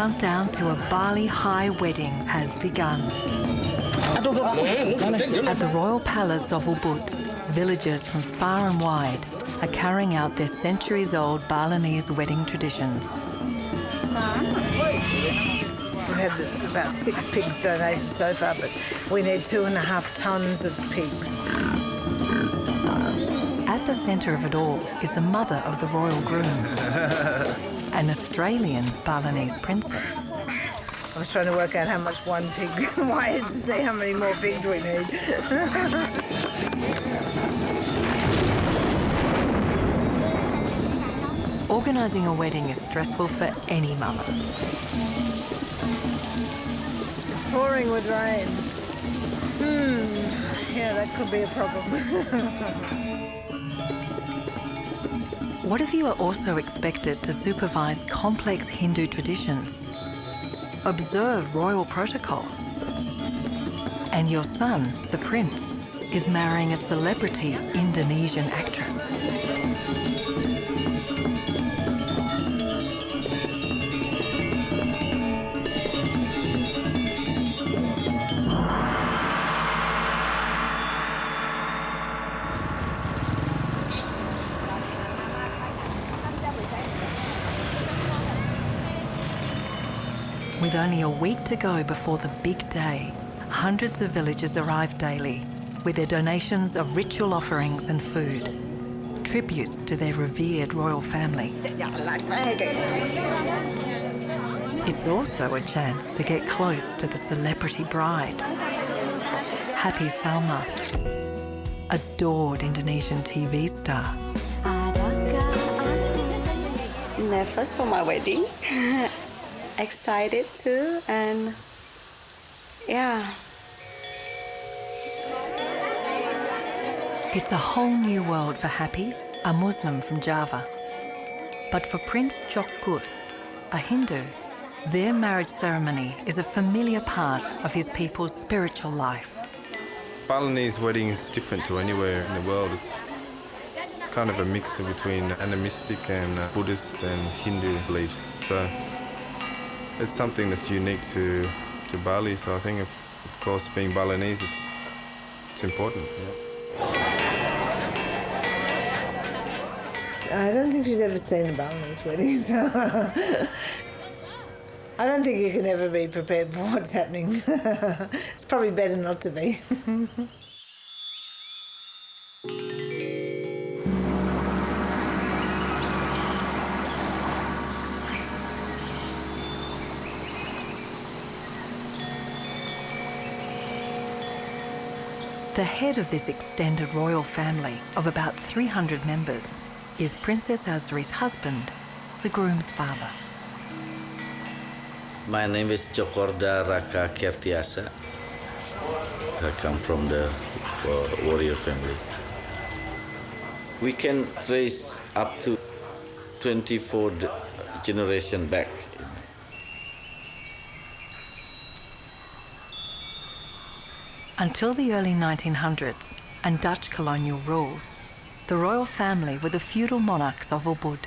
countdown to a Bali high wedding has begun. At the royal palace of Ubud, villagers from far and wide are carrying out their centuries-old Balinese wedding traditions. We've had about 6 pigs donated so far, but we need 2.5 tons of pigs. At the centre of it all is the mother of the royal groom, an Australian Balinese princess. I was trying to work out how much one pig weighs to see how many more pigs we need. Organising a wedding is stressful for any mother. It's pouring with rain. Yeah, that could be a problem. What if you are also expected to supervise complex Hindu traditions, observe royal protocols, and your son, the prince, is marrying a celebrity Indonesian actress? With only a week to go before the big day, hundreds of villagers arrive daily with their donations of ritual offerings and food, tributes to their revered royal family. It's also a chance to get close to the celebrity bride. Happy Salma, adored Indonesian TV star. Nervous for my wedding. Excited too, and yeah. It's a whole new world for Happy, a Muslim from Java. But for Prince Jokgus, a Hindu, their marriage ceremony is a familiar part of his people's spiritual life. Balinese wedding is different to anywhere in the world. It's kind of a mix between animistic and Buddhist and Hindu beliefs. So it's something that's unique to Bali. So I think, of course, being Balinese, it's important. Yeah. I don't think she's ever seen a Balinese wedding, so I don't think you can ever be prepared for what's happening. It's probably better not to be. The head of this extended royal family of about 300 members is Princess Azri's husband, the groom's father. My name is Jokorda Raka Kertiasa. I come from the warrior family. We can trace up to 24 generations back. Until the early 1900s and Dutch colonial rule, the royal family were the feudal monarchs of Ubud.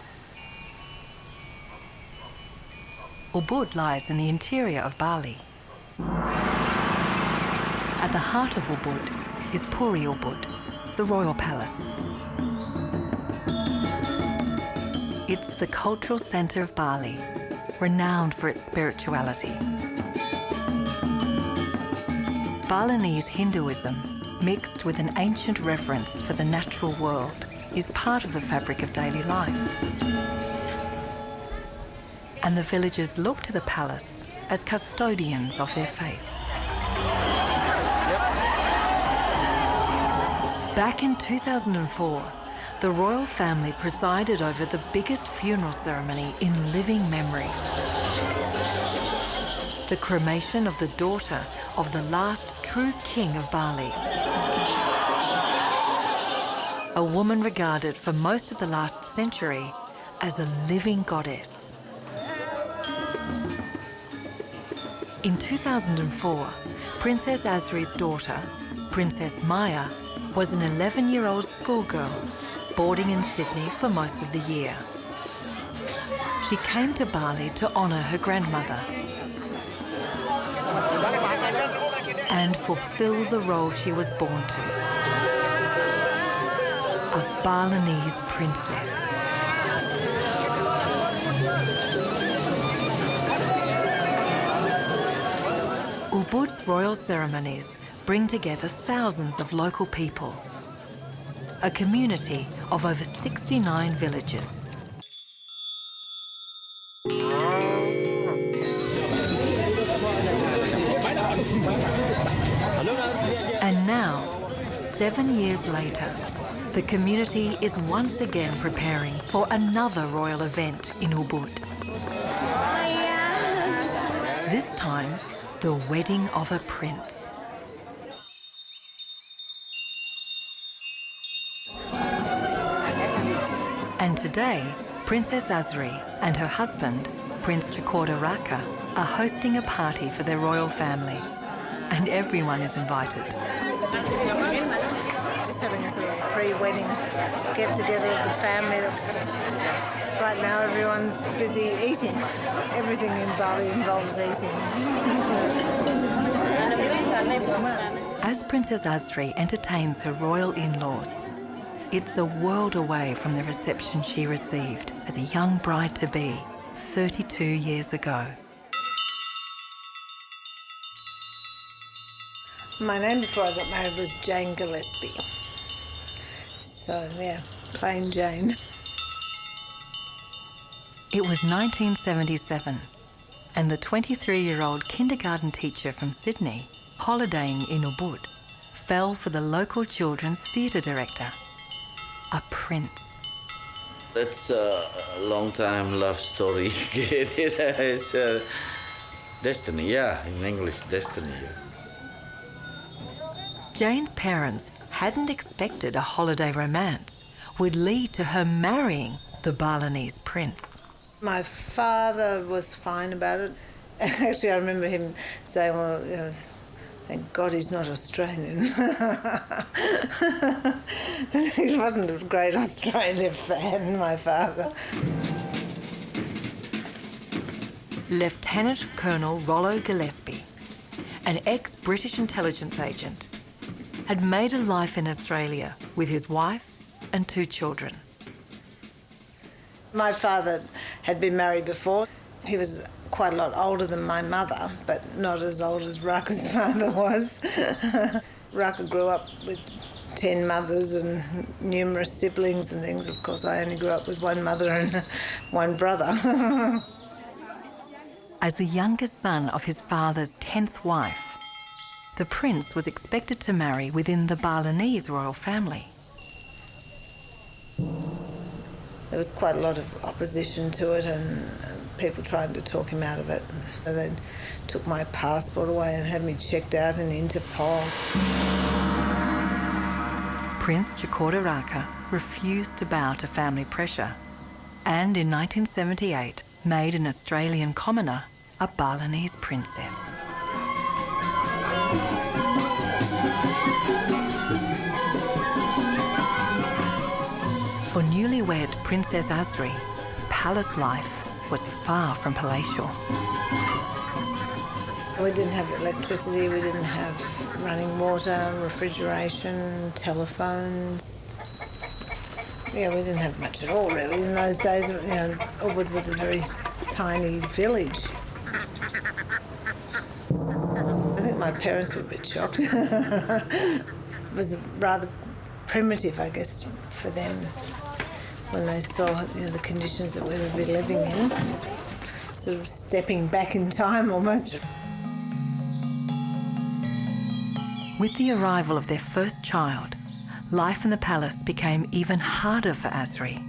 Ubud lies in the interior of Bali. At the heart of Ubud is Puri Ubud, the royal palace. It's the cultural centre of Bali, renowned for its spirituality. Balinese Hinduism, mixed with an ancient reverence for the natural world, is part of the fabric of daily life. And the villagers look to the palace as custodians of their faith. Back in 2004, the royal family presided over the biggest funeral ceremony in living memory. The cremation of the daughter of the last true king of Bali. A woman regarded for most of the last century as a living goddess. In 2004, Princess Azri's daughter, Princess Maya, was an 11-year-old schoolgirl boarding in Sydney for most of the year. she came to Bali to honour her grandmother and fulfil the role she was born to, a Balinese princess. Ubud's royal ceremonies bring together thousands of local people, a community of over 69 villages. And now, 7 years later, the community is once again preparing for another royal event in Ubud. This time, the wedding of a prince. And today, Princess Azri and her husband, Prince Chakorda Raka, are hosting a party for their royal family. And everyone is invited. Just having a sort of pre-wedding get-together of the family. Right now everyone's busy eating. Everything in Bali involves eating. As Princess Azri entertains her royal in-laws, it's a world away from the reception she received as a young bride-to-be 32 years ago. My name before I got married was Jane Gillespie. So, yeah, plain Jane. It was 1977, and the 23-year-old kindergarten teacher from Sydney, holidaying in Ubud, fell for the local children's theatre director, a prince. That's a long-time love story. It's destiny, yeah, in English, destiny. Jane's parents hadn't expected a holiday romance would lead to her marrying the Balinese prince. My father was fine about it. Actually, I remember him saying, well, you know, thank God he's not Australian. He wasn't a great Australia fan, my father. Lieutenant Colonel Rollo Gillespie, an ex-British intelligence agent, had made a life in Australia with his wife and 2 children. My father had been married before. He was quite a lot older than my mother, but not as old as Raka's father was. Raka grew up with 10 mothers and numerous siblings and things. Of course, I only grew up with one mother and one brother. As the youngest son of his father's 10th wife, the prince was expected to marry within the Balinese royal family. There was quite a lot of opposition to it and people trying to talk him out of it. They took my passport away and had me checked out in Interpol. Prince Chakorda Raka refused to bow to family pressure and in 1978 made an Australian commoner a Balinese princess. For newlywed Princess Azri, palace life was far from palatial. We didn't have electricity, we didn't have running water, refrigeration, telephones. Yeah, we didn't have much at all really. In those days, you know, Ubud was a very tiny village. I think my parents were a bit shocked. It was rather primitive, I guess, for them when they saw, you know, the conditions that we would be living in. Sort of stepping back in time almost. With the arrival of their first child, life in the palace became even harder for Azri.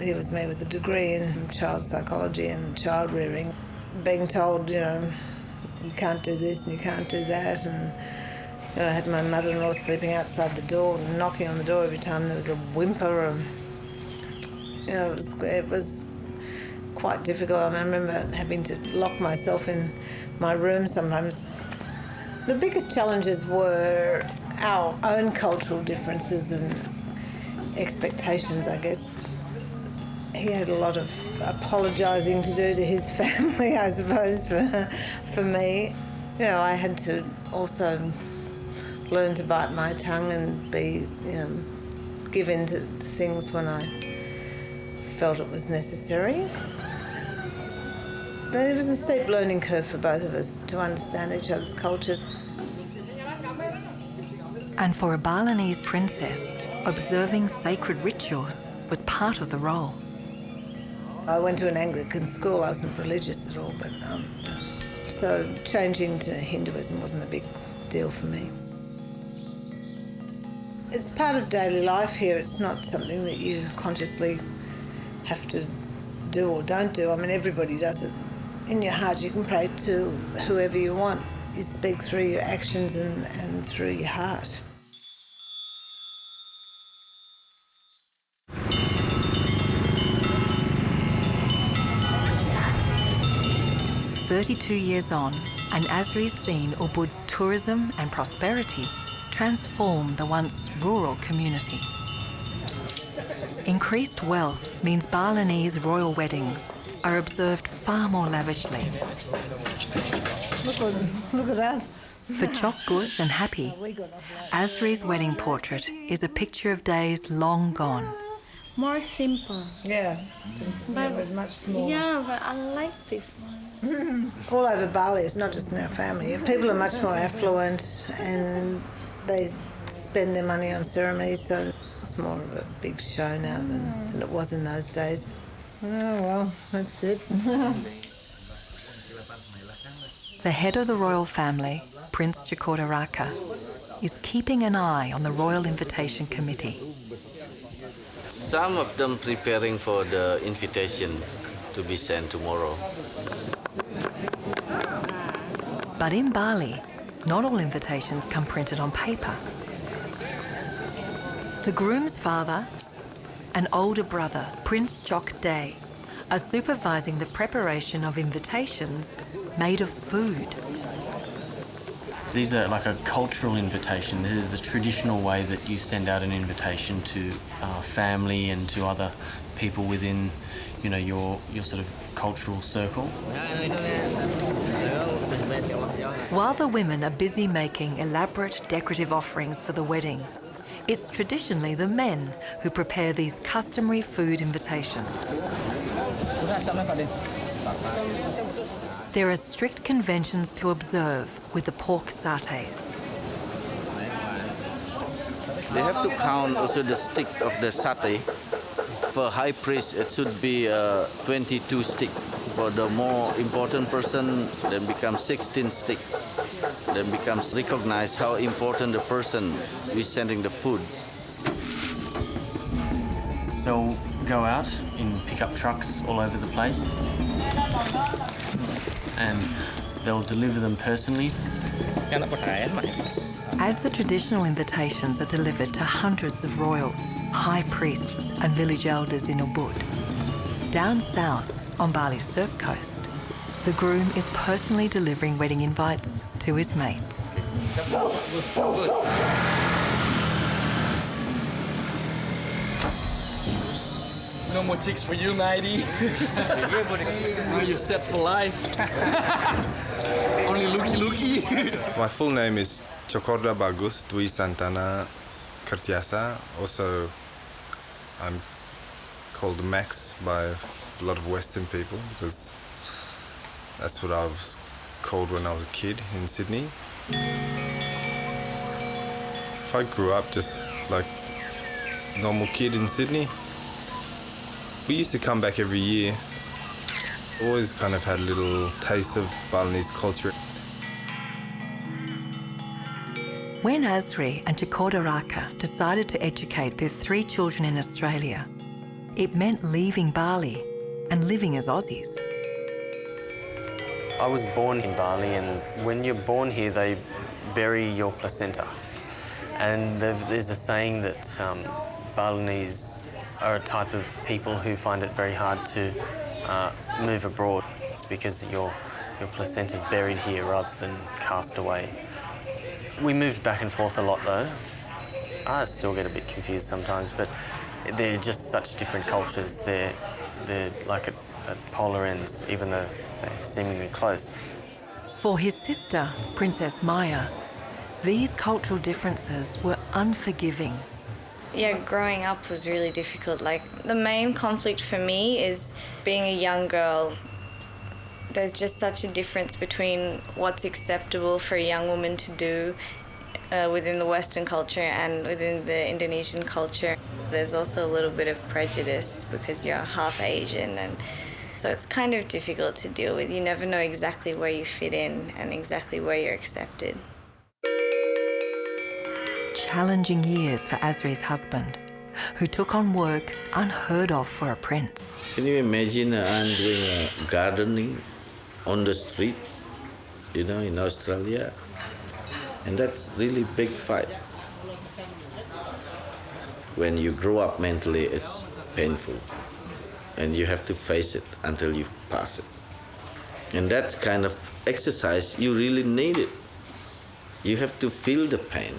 He was me with a degree in child psychology and child rearing. Being told, you know, you can't do this and you can't do that, and you know, I had my mother-in-law sleeping outside the door, knocking on the door every time there was a whimper. Or, you know, it was quite difficult. I remember having to lock myself in my room sometimes. The biggest challenges were our own cultural differences and expectations, I guess. He had a lot of apologising to do to his family, I suppose, for me. You know, I had to also learn to bite my tongue and be, give in to things when I felt it was necessary. But it was a steep learning curve for both of us to understand each other's cultures. And for a Balinese princess, observing sacred rituals was part of the role. I went to an Anglican school. I wasn't religious at all, but so changing to Hinduism wasn't a big deal for me. It's part of daily life here. It's not something that you consciously have to do or don't do. I mean, everybody does it. In your heart, you can pray to whoever you want. You speak through your actions and through your heart. "32 years on, and Asri's seen Ubud's tourism and prosperity transform the once rural community. Increased wealth means Balinese royal weddings are observed far more lavishly. Look at us. For Chok Gus and Happy, Asri's wedding portrait is a picture of days long gone. More simple. Yeah, but much smaller. Yeah, but I like this one. All over Bali, it's not just in our family. People are much more affluent and they spend their money on ceremonies, so it's more of a big show now than it was in those days. Oh, well, that's it. The head of the royal family, Prince Jakodaraka, is keeping an eye on the Royal Invitation Committee. Some of them preparing for the invitation to be sent tomorrow. But in Bali, not all invitations come printed on paper. The groom's father and older brother, Prince Chok Day, are supervising the preparation of invitations made of food. These are like a cultural invitation. This is the traditional way that you send out an invitation to family and to other people within, your sort of cultural circle. While the women are busy making elaborate decorative offerings for the wedding, it's traditionally the men who prepare these customary food invitations. There are strict conventions to observe with the pork satay. They have to count also the stick of the satay. For high priest, it should be 22 stick. For the more important person, then becomes 16 stick. Then becomes recognized how important the person is sending the food. They'll go out in pickup trucks all over the place and they'll deliver them personally. As the traditional invitations are delivered to hundreds of royals, high priests and village elders in Ubud, down south on Bali's surf coast, the groom is personally delivering wedding invites to his mates. No more chicks for you, matey. Now you're set for life. Only looky. My full name is Chokorda Bagus Dwi Santana Kartiasa. Also, I'm called Max by a lot of Western people because that's what I was called when I was a kid in Sydney. If I grew up just like a normal kid in Sydney, we used to come back every year. Always kind of had a little taste of Balinese culture. When Asri and Jakodaraka decided to educate their 3 children in Australia, it meant leaving Bali and living as Aussies. I was born in Bali, and when you're born here, they bury your placenta. And there's a saying that Balinese are a type of people who find it very hard to move abroad. It's because your placenta's buried here rather than cast away. We moved back and forth a lot though. I still get a bit confused sometimes, but They're just such different cultures. They're like at polar ends, even though they're seemingly close. For his sister, Princess Maya, these cultural differences were unforgiving. Yeah, growing up was really difficult. Like, the main conflict for me is being a young girl. There's just such a difference between what's acceptable for a young woman to do within the Western culture and within the Indonesian culture. There's also a little bit of prejudice because you're half Asian, and so it's kind of difficult to deal with. You never know exactly where you fit in and exactly where you're accepted. Challenging years for Azri's husband, who took on work unheard of for a prince. Can you imagine I'm doing gardening on the street, in Australia? And that's really big fight. When you grow up mentally, it's painful. And you have to face it until you pass it. And that kind of exercise, you really need it. You have to feel the pain.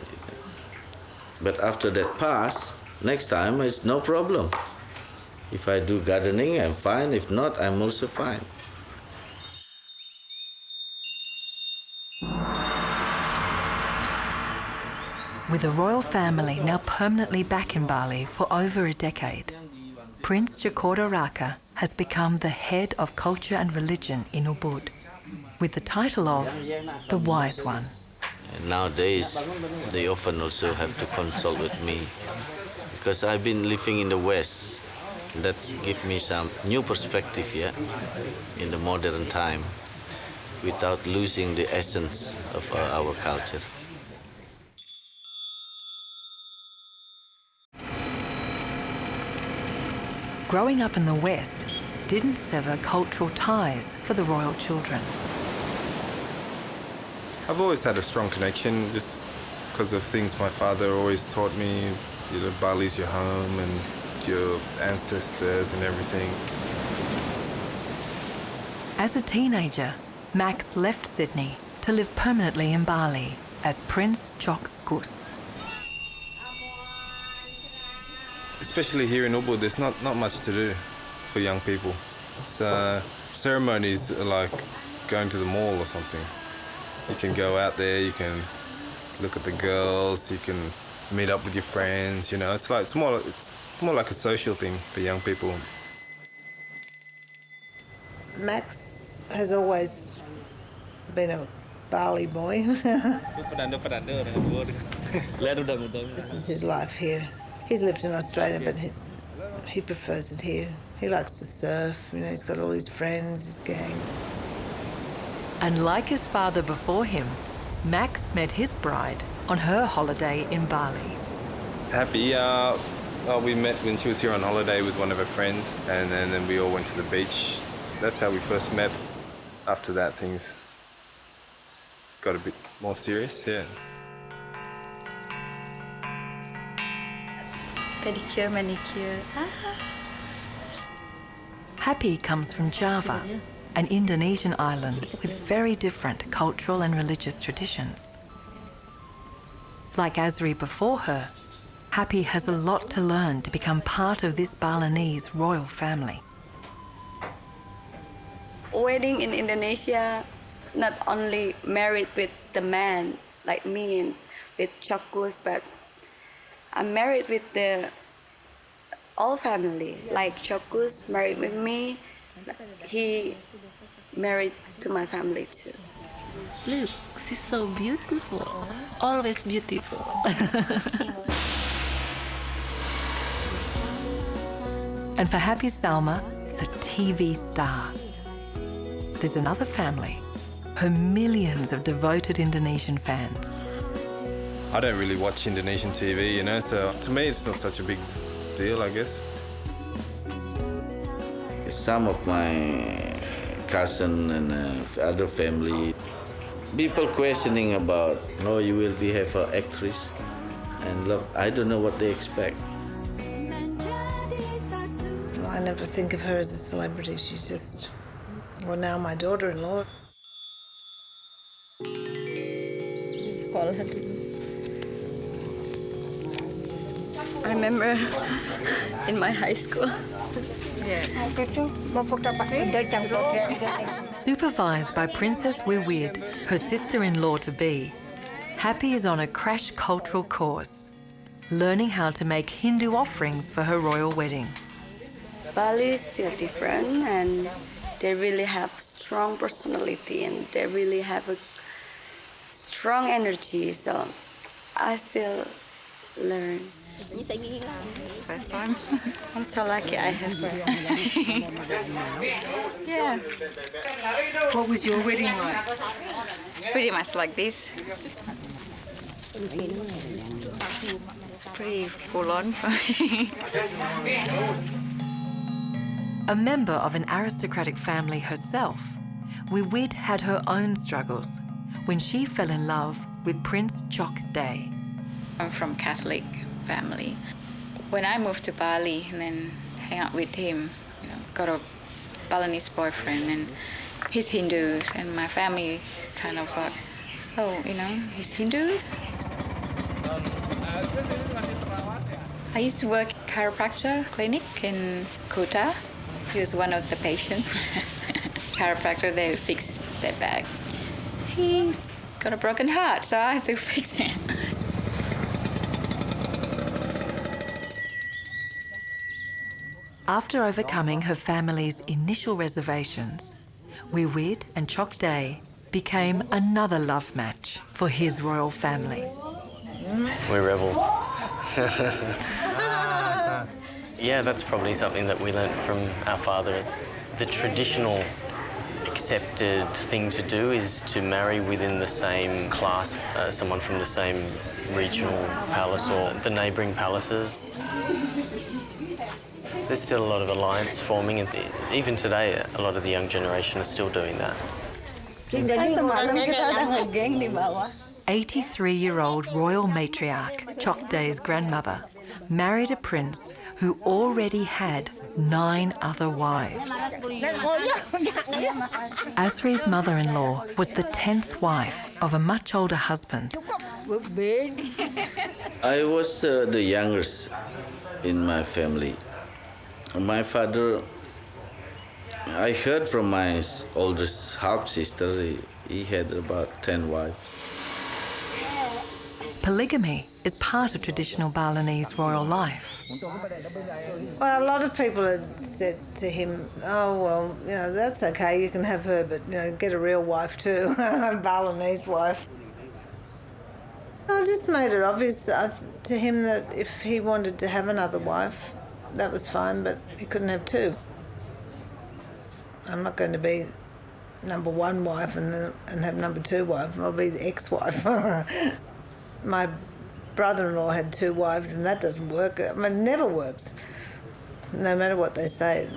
But after that pass, next time it's no problem. If I do gardening, I'm fine. If not, I'm also fine. With the royal family now permanently back in Bali for over a decade, Prince Jakarta Raka has become the head of culture and religion in Ubud, with the title of the Wise One. And nowadays, they often also have to consult with me because I've been living in the West. That's give me some new perspective, in the modern time, without losing the essence of our culture. Growing up in the West didn't sever cultural ties for the royal children. I've always had a strong connection just because of things my father always taught me. Bali's your home and your ancestors and everything. As a teenager, Max left Sydney to live permanently in Bali as Prince Chok Gus. Especially here in Ubud, there's not much to do for young people. Ceremonies are like going to the mall or something. You can go out there, you can look at the girls, you can meet up with your friends. It's more like a social thing for young people. Max has always been a Bali boy. This is his life here. He's lived in Australia, but he prefers it here. He likes to surf, he's got all his friends, his gang. And like his father before him, Max met his bride on her holiday in Bali. Happy, we met when she was here on holiday with one of her friends, and then we all went to the beach. That's how we first met. After that, things got a bit more serious, Pedicure, manicure. Happy comes from Java, an Indonesian island with very different cultural and religious traditions. Like Azri before her, Happy has a lot to learn to become part of this Balinese royal family. Wedding in Indonesia, not only married with the man like me and with Chokus, but I'm married with the all family. Like Chokus married with me, he married to my family too. Look, she's so beautiful. Always beautiful. And for Happy Salma, the TV star. There's another family, her millions of devoted Indonesian fans. I don't really watch Indonesian TV, so to me it's not such a big deal, I guess. Some of my cousin and other family, people questioning about, you will be an actress, and look, I don't know what they expect. I never think of her as a celebrity. She's just, now my daughter-in-law. remember in my high school. Supervised by Princess Wiwid, her sister-in-law-to-be, Happy is on a crash cultural course, learning how to make Hindu offerings for her royal wedding. Bali is still different, and they really have strong personality, and they really have a strong energy, so I still learn. First time. I'm so lucky I have her. Yeah. What was your wedding like? It's pretty much like this. Pretty full on for me. A member of an aristocratic family herself, Wiwid had her own struggles when she fell in love with Prince Chok Day. I'm from Catholic family. When I moved to Bali and then hang out with him, got a Balinese boyfriend, and he's Hindu, and my family kind of thought, oh, he's Hindu. I used to work chiropractor clinic in Kuta. He was one of the patients. Chiropractor, they fix their back. He got a broken heart, so I had to fix it. After overcoming her family's initial reservations, Wiwid and Chok Day became another love match for his royal family. We're rebels. Yeah, that's probably something that we learnt from our father. The traditional accepted thing to do is to marry within the same class, someone from the same regional palace or the neighbouring palaces. There's still a lot of alliance forming, and even today a lot of the young generation are still doing that. 83-year-old royal matriarch Chok Day's grandmother married a prince who already had 9 other wives. Asri's mother-in-law was the 10th wife of a much older husband. I was the youngest in my family. My father, I heard from my oldest half-sister, he had about 10 wives. Polygamy is part of traditional Balinese royal life. Well, a lot of people had said to him, oh, well, that's okay, you can have her, but, get a real wife too, a Balinese wife. I just made it obvious to him that if he wanted to have another wife, that was fine, but he couldn't have 2. I'm not going to be number 1 wife and have number 2 wife. I'll be the ex-wife. My brother-in-law had 2 wives, and that doesn't work. I mean, it never works, no matter what they say.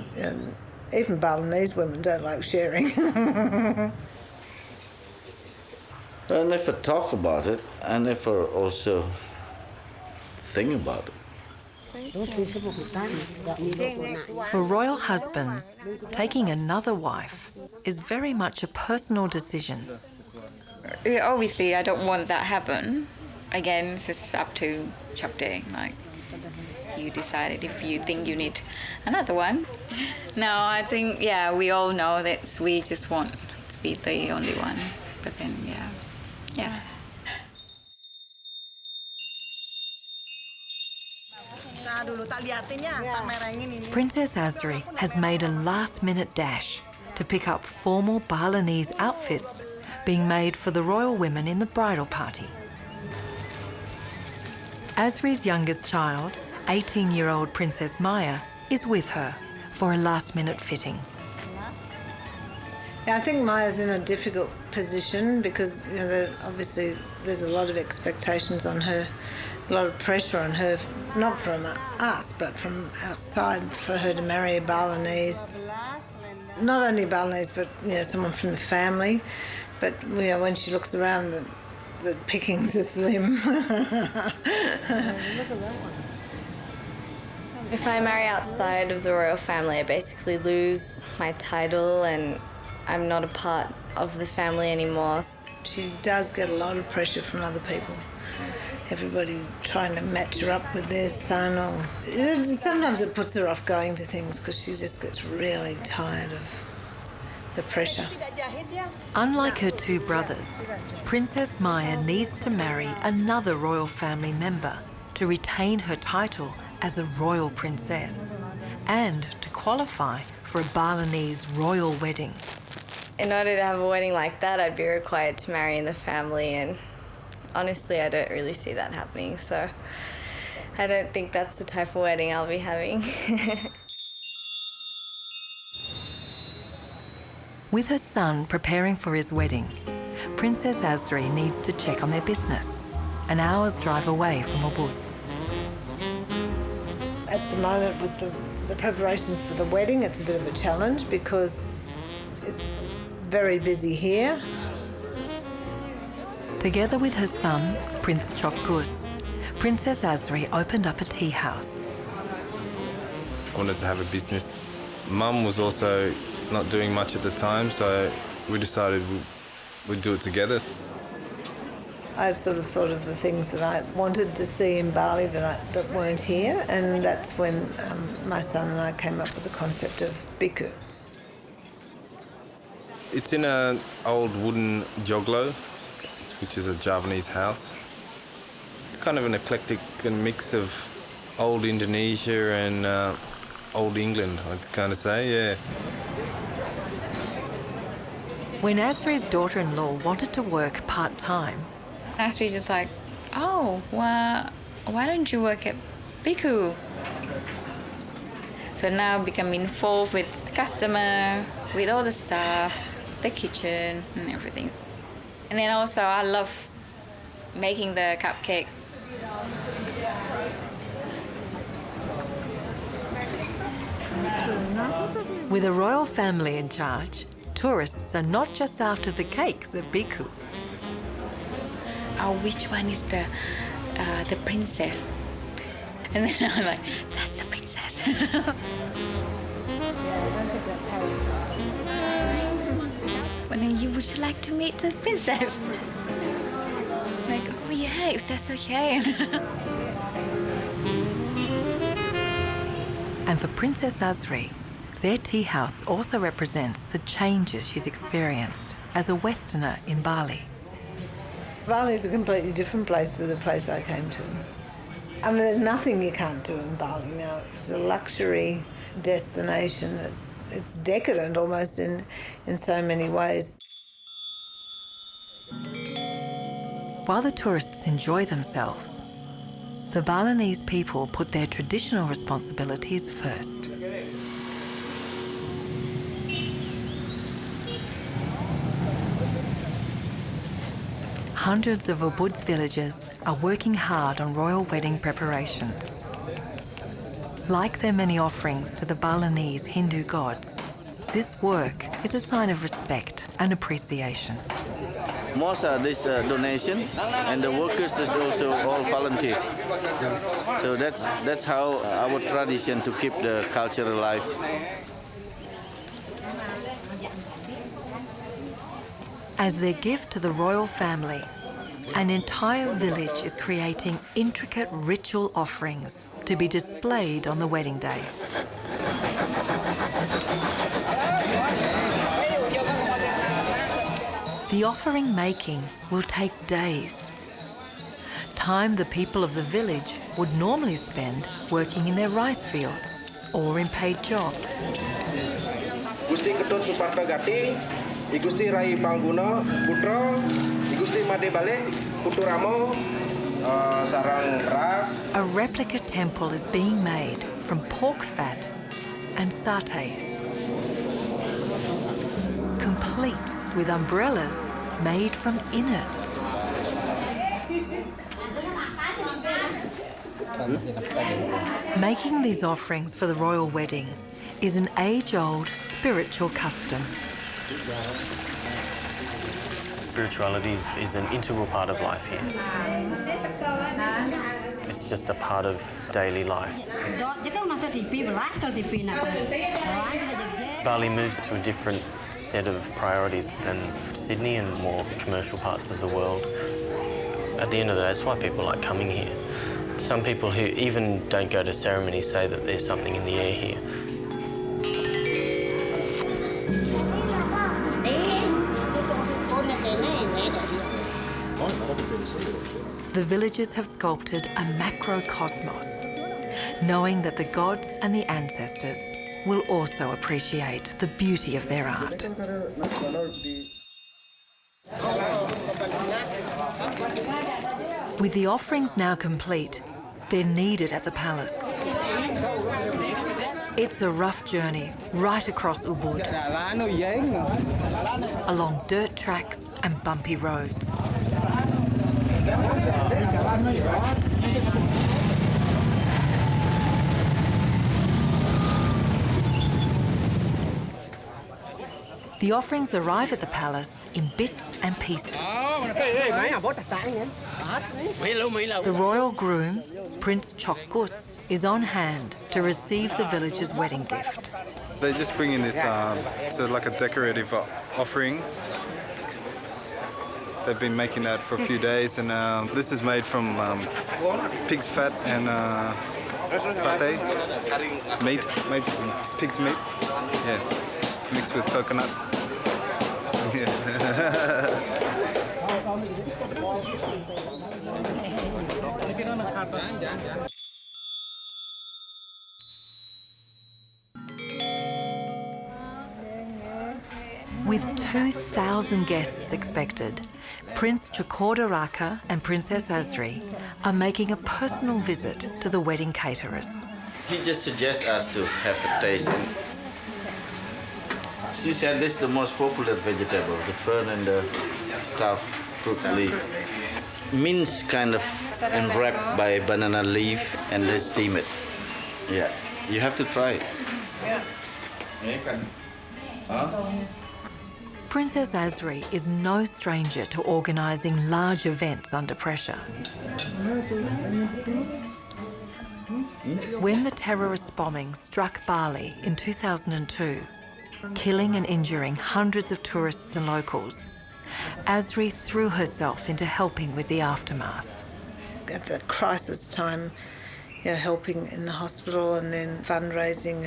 Even Balinese women don't like sharing. I never talk about it. I never also think about it. For royal husbands, taking another wife is very much a personal decision. Obviously, I don't want that to happen. Again, it's just up to Chok Day. You decided if you think you need another one. No, I think, we all know that we just want to be the only one. But then, yeah. Princess Asri has made a last-minute dash to pick up formal Balinese outfits being made for the royal women in the bridal party. Asri's youngest child, 18-year-old Princess Maya, is with her for a last-minute fitting. I think Maya's in a difficult position because, obviously there's a lot of expectations on her, a lot of pressure on her, not from us, but from outside, for her to marry a Balinese. Not only Balinese, but, someone from the family. But, when she looks around, the pickings are slim. If I marry outside of the royal family, I basically lose my title and I'm not a part of the family anymore. She does get a lot of pressure from other people. everybody trying to match her up with their son, or sometimes it puts her off going to things because she just gets really tired of the pressure. Unlike her two brothers, Princess Maya needs to marry another royal family member to retain her title as a royal princess and to qualify for a Balinese royal wedding. In order to have a wedding like that, I'd be required to marry in the family, and honestly, I don't really see that happening, so I don't think that's the type of wedding I'll be having. With her son preparing for his wedding, Princess Asri needs to check on their business, an hour's drive away from Ubud. At the moment, with the preparations for the wedding, it's a bit of a challenge because it's very busy here. Together with her son, Prince Chokgus, Princess Asri opened up a tea house. I wanted to have a business. Mum was also not doing much at the time, so we decided we'd do it together. I sort of thought of the things that I wanted to see in Bali that weren't here, and that's when my son and I came up with the concept of bhikkhu. It's in an old wooden joglo, which is a Javanese house. It's kind of an eclectic mix of old Indonesia and old England, I'd kind of say, yeah. When Asri's daughter-in-law wanted to work part-time, Asri's just like, oh, well, why don't you work at bhikkhu? So now become involved with the customer, with all the stuff, the kitchen and everything. And then also I love making the cupcake. with a royal family in charge, tourists are not just after the cakes at bhikkhu. Oh, which one is the princess? And then I'm like, that's the princess. Well, then would you like to meet the princess? Like, oh yeah, if that's okay. And for Princess Asri, their tea house also represents the changes she's experienced as a Westerner in Bali. Bali is a completely different place to the place I came to. I mean, there's nothing you can't do in Bali now. It's a luxury destination. It's decadent almost in so many ways. While the tourists enjoy themselves, the Balinese people put their traditional responsibilities first. Hundreds of Ubud's villagers are working hard on royal wedding preparations. Like their many offerings to the Balinese Hindu gods, this work is a sign of respect and appreciation. Most are this donation, and the workers is also all volunteer. So that's how our tradition to keep the culture alive. As their gift to the royal family, an entire village is creating intricate ritual offerings to be displayed on the wedding day. The offering making will take days, time the people of the village would normally spend working in their rice fields or in paid jobs. Gusti Ketut Suparto Gating, Igusti Rai Palguna Putra, Igusti Made Balik, Puturamo, Sarang Ras. A replica temple is being made from pork fat and satays, complete with umbrellas made from innards. Making these offerings for the royal wedding is an age-old spiritual custom. Spirituality is an integral part of life here. It's just a part of daily life. Bali moves to a different set of priorities than Sydney and more commercial parts of the world. at the end of the day, it's why people like coming here. Some people who even don't go to ceremonies say that there's something in the air here. The villagers have sculpted a macrocosmos, knowing that the gods and the ancestors will also appreciate the beauty of their art. With the offerings now complete, they're needed at the palace. It's a rough journey right across Ubud, along dirt tracks and bumpy roads. The offerings arrive at the palace in bits and pieces. The royal groom, Prince Chokgus, is on hand to receive the villagers' wedding gift. They just bring in this sort of like a decorative offering. They've been making that for a few days, and this is made from pig's fat and satay, meat, made from pig's meat, yeah, mixed with coconut. With 2,000 guests expected, Prince Chokordaraka and Princess Asri are making a personal visit to the wedding caterers. He just suggests us to have a taste. She said this is the most popular vegetable, the fern and the stuffed fruit leaf. Minced kind of and wrapped by banana leaf and they steam it. Yeah, you have to try it. Princess Asri is no stranger to organising large events under pressure. When the terrorist bombing struck Bali in 2002, killing and injuring hundreds of tourists and locals, Asri threw herself into helping with the aftermath. At that crisis time, helping in the hospital and then fundraising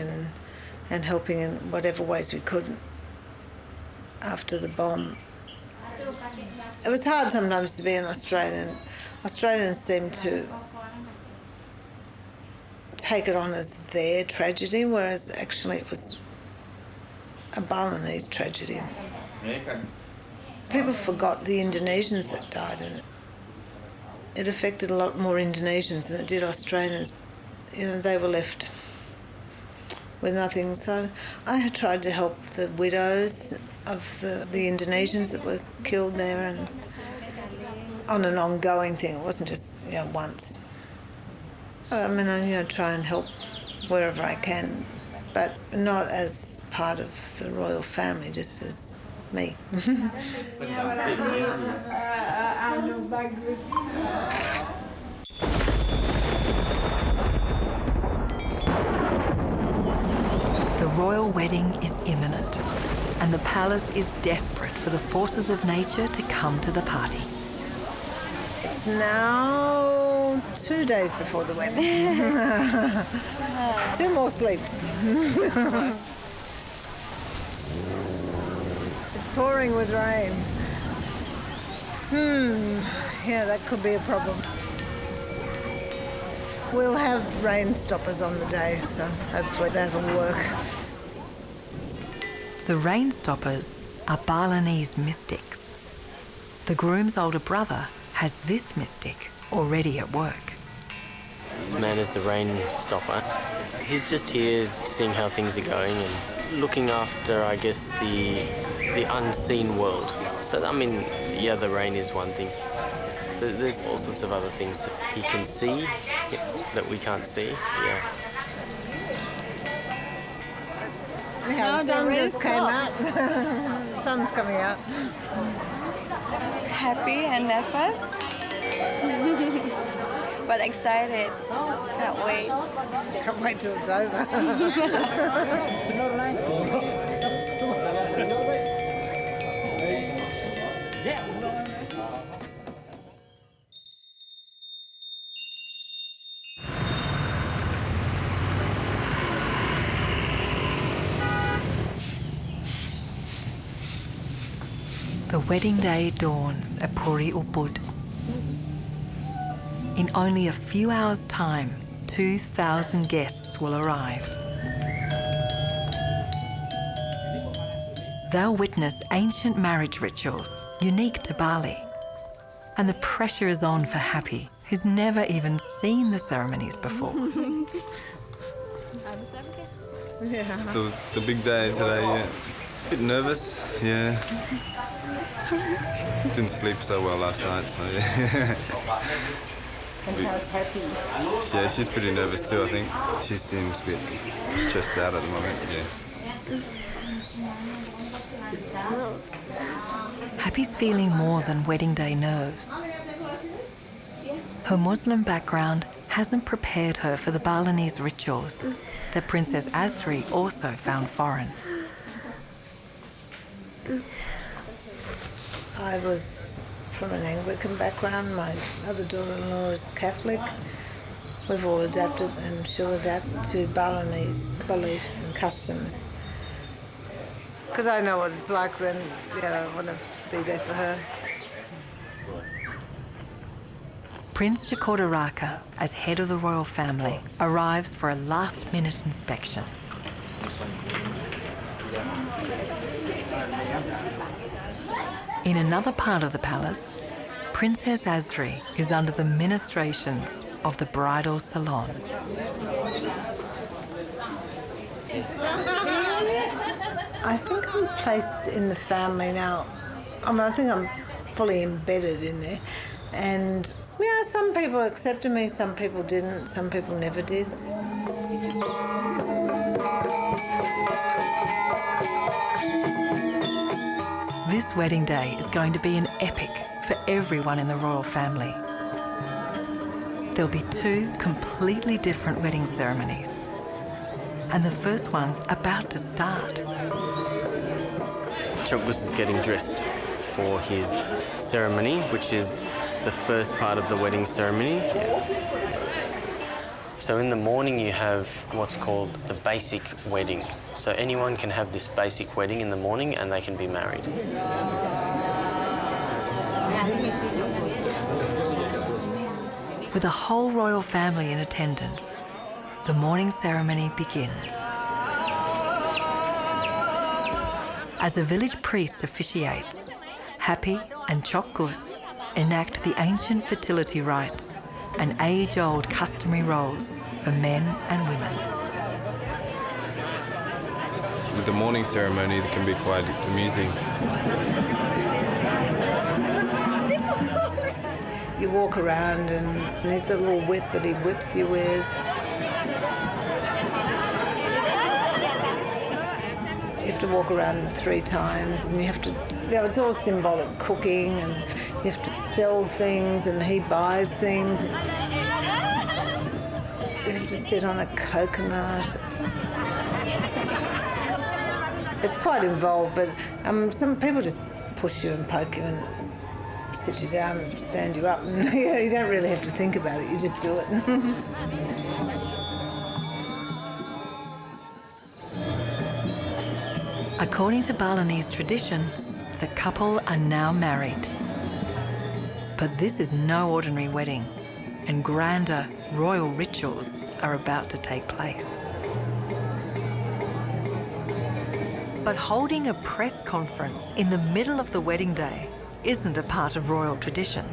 and helping in whatever ways we could after the bomb. It was hard sometimes to be an Australian. Australians seem to take it on as their tragedy, whereas actually it was a Balinese tragedy. People forgot the Indonesians that died in it. It affected a lot more Indonesians than it did Australians. They were left with nothing. So I had tried to help the widows of the Indonesians that were killed there, and on an ongoing thing. It wasn't just once. I mean, I try and help wherever I can, but not as part of the royal family, just as me. The royal wedding is imminent, and the palace is desperate for the forces of nature to come to the party. It's now 2 days before the wedding. 2 more sleeps. It's pouring with rain. Yeah, that could be a problem. We'll have rain stoppers on the day, so hopefully that'll work. The rain stoppers are Balinese mystics. The groom's older brother has this mystic already at work. This man is the rain stopper. He's just here seeing how things are going and looking after, I guess, the unseen world. So, I mean, yeah, the rain is one thing. There's all sorts of other things that he can see that we can't see. Yeah. Yeah, the sun just came out. Sun's coming out. Happy and nervous, but excited. Can't wait. Can't wait till it's over. The wedding day dawns at Puri Ubud. In only a few hours' time, 2,000 guests will arrive. They'll witness ancient marriage rituals unique to Bali. And the pressure is on for Happy, who's never even seen the ceremonies before. It's the big day today, yeah. A bit nervous, yeah. Didn't sleep so well last night, so yeah. And how's Happy? Yeah, she's pretty nervous too, I think. She seems a bit stressed out at the moment, yeah. Happy's feeling more than wedding day nerves. Her Muslim background hasn't prepared her for the Balinese rituals that Princess Asri also found foreign. I was from an Anglican background. My other daughter-in-law is Catholic. We've all adapted and she'll adapt to Balinese beliefs and customs. Because I know what it's like, then I want to be there for her. Prince Jakodaraka, as head of the royal family, arrives for a last-minute inspection. In another part of the palace, Princess Asri is under the ministrations of the bridal salon. I think I'm placed in the family now. I think I'm fully embedded in there. And, some people accepted me, some people didn't, some people never did. This wedding day is going to be an epic for everyone in the royal family. There'll be 2 completely different wedding ceremonies. And the first one's about to start. Chokbus is getting dressed for his ceremony, which is the first part of the wedding ceremony. So in the morning you have what's called the basic wedding. So anyone can have this basic wedding in the morning and they can be married. With the whole royal family in attendance, the morning ceremony begins. As a village priest officiates, Happy and Chokgus enact the ancient fertility rites and age-old customary roles for men and women. With the morning ceremony, it can be quite amusing. You walk around and there's the little whip that he whips you with. You have to walk around 3 times and you have to, it's all symbolic, cooking, and you have to sell things and he buys things. You have to sit on a coconut. It's quite involved, but some people just push you and poke you and sit you down and stand you up. And, you don't really have to think about it, you just do it. According to Balinese tradition, the couple are now married. But this is no ordinary wedding, and grander royal rituals are about to take place. But holding a press conference in the middle of the wedding day isn't a part of royal tradition.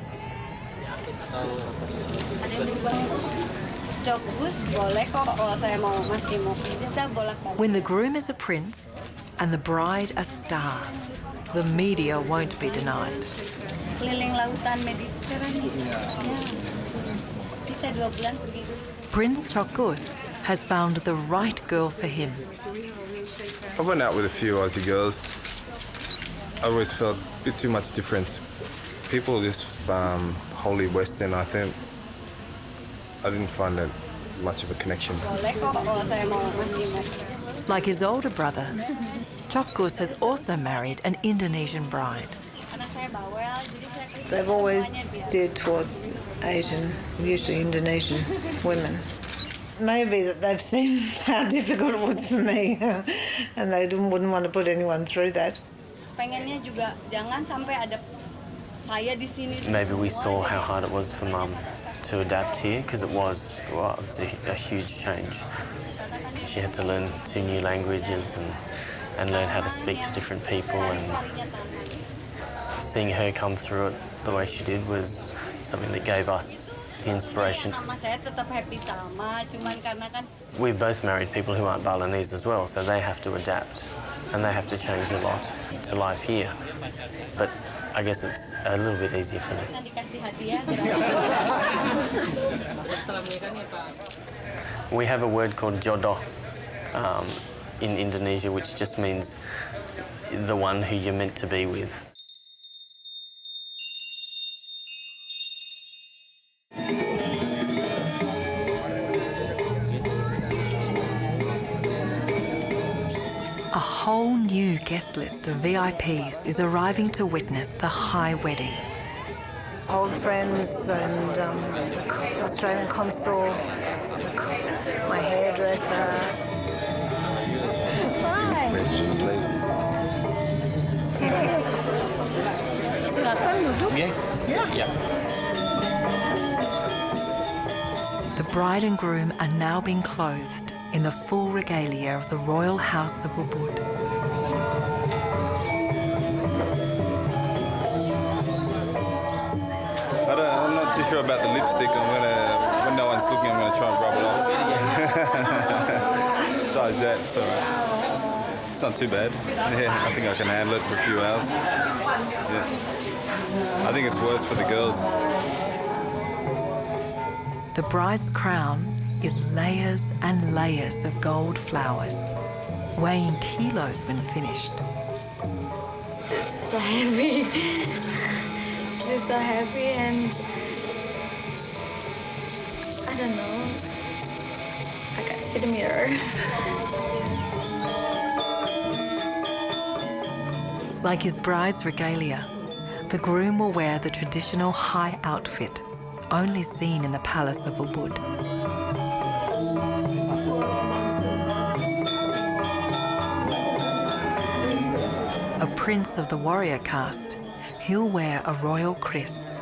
When the groom is a prince and the bride a star, the media won't be denied. Prince Chokgus has found the right girl for him. I went out with a few Aussie girls. I always felt a bit too much difference. People just wholly Western, I think. I didn't find that much of a connection. Like his older brother, Chokgus has also married an Indonesian bride. They've always steered towards Asian, usually Indonesian women. Maybe that they've seen how difficult it was for me and they wouldn't want to put anyone through that. pengennya juga jangan sampai ada saya di sini. Maybe we saw how hard it was for Mum to adapt here because it was a huge change. She had to learn 2 new languages and learn how to speak to different people, and seeing her come through it the way she did was something that gave us the inspiration. Saya tetap happy sama, cuman karena kan We've both married people who aren't Balinese as well, so they have to adapt and they have to change a lot to life here. But I guess it's a little bit easier for them. dikasih hadiah. We have a word called jodoh in Indonesia, which just means the one who you're meant to be with. A whole new guest list of VIPs is arriving to witness the high wedding. Old friends and the Australian consul, my hairdresser. The bride and groom are now being clothed in the full regalia of the royal house of Ubud. I'm not too sure about the lipstick. When no one's looking, I'm gonna try and rub it off. Besides that, it's all right. It's not too bad. Yeah, I think I can handle it for a few hours. Yeah. I think it's worse for the girls. The bride's crown is layers and layers of gold flowers, weighing kilos when finished. It's so heavy. It's so heavy and I don't know. I can't see the mirror. Like his bride's regalia, the groom will wear the traditional high outfit, only seen in the palace of Ubud. A prince of the warrior caste, he'll wear a royal kris.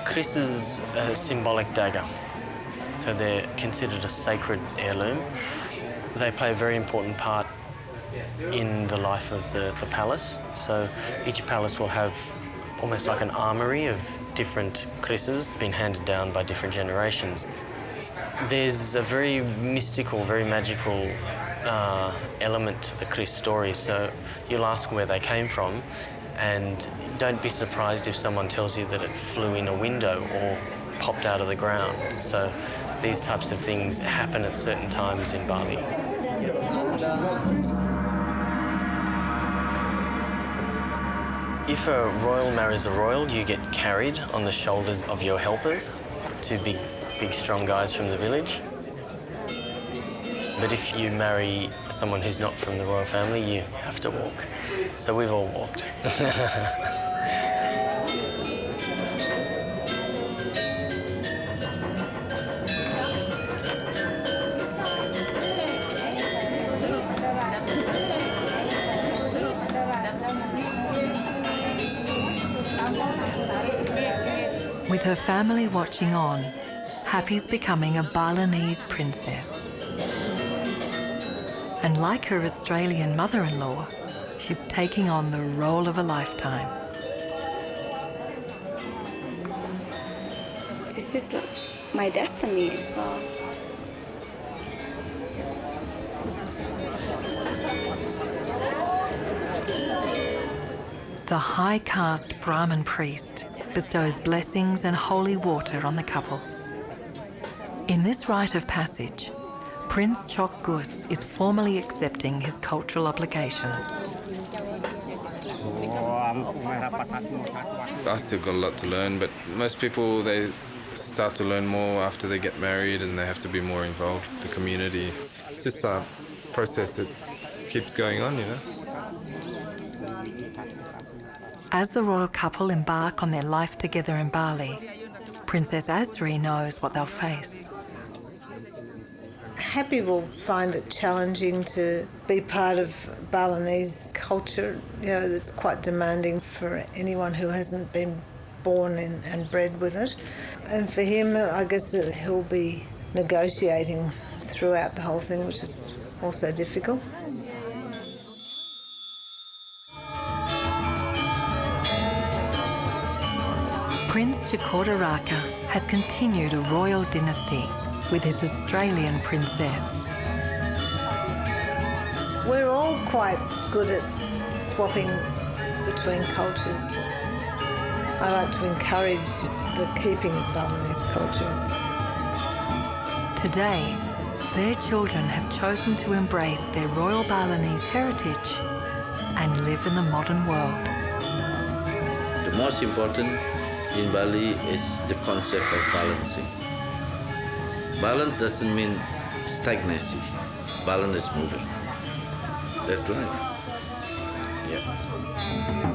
Kris is a symbolic dagger, so they're considered a sacred heirloom. They play a very important part in the life of the palace. So each palace will have almost like an armoury of different krises been handed down by different generations. There's a very mystical, very magical element to the kris story, so you'll ask where they came from, and don't be surprised if someone tells you that it flew in a window or popped out of the ground. So these types of things happen at certain times in Bali. If a royal marries a royal, you get carried on the shoulders of your helpers, 2 big strong guys from the village. But if you marry someone who's not from the royal family, you have to walk. So we've all walked. With her family watching on, Happy's becoming a Balinese princess. And like her Australian mother-in-law, she's taking on the role of a lifetime. This is my destiny as well. The high caste Brahmin priest bestows blessings and holy water on the couple. In this rite of passage, Prince Chok Gus is formally accepting his cultural obligations. I still got a lot to learn, but most people, they start to learn more after they get married and they have to be more involved in the community. It's just a process that keeps going on, you know. As the royal couple embark on their life together in Bali, Princess Asri knows what they'll face. Happy will find it challenging to be part of Balinese culture, you know, that's quite demanding for anyone who hasn't been born in and bred with it. And for him, I guess that he'll be negotiating throughout the whole thing, which is also difficult. Prince Chukodaraka has continued a royal dynasty with his Australian princess. We're all quite good at swapping between cultures. I like to encourage the keeping of Balinese culture. Today, their children have chosen to embrace their royal Balinese heritage and live in the modern world. The most important in Bali is the concept of balancing. Balance doesn't mean stagnancy. Balance is moving. That's life. Yeah.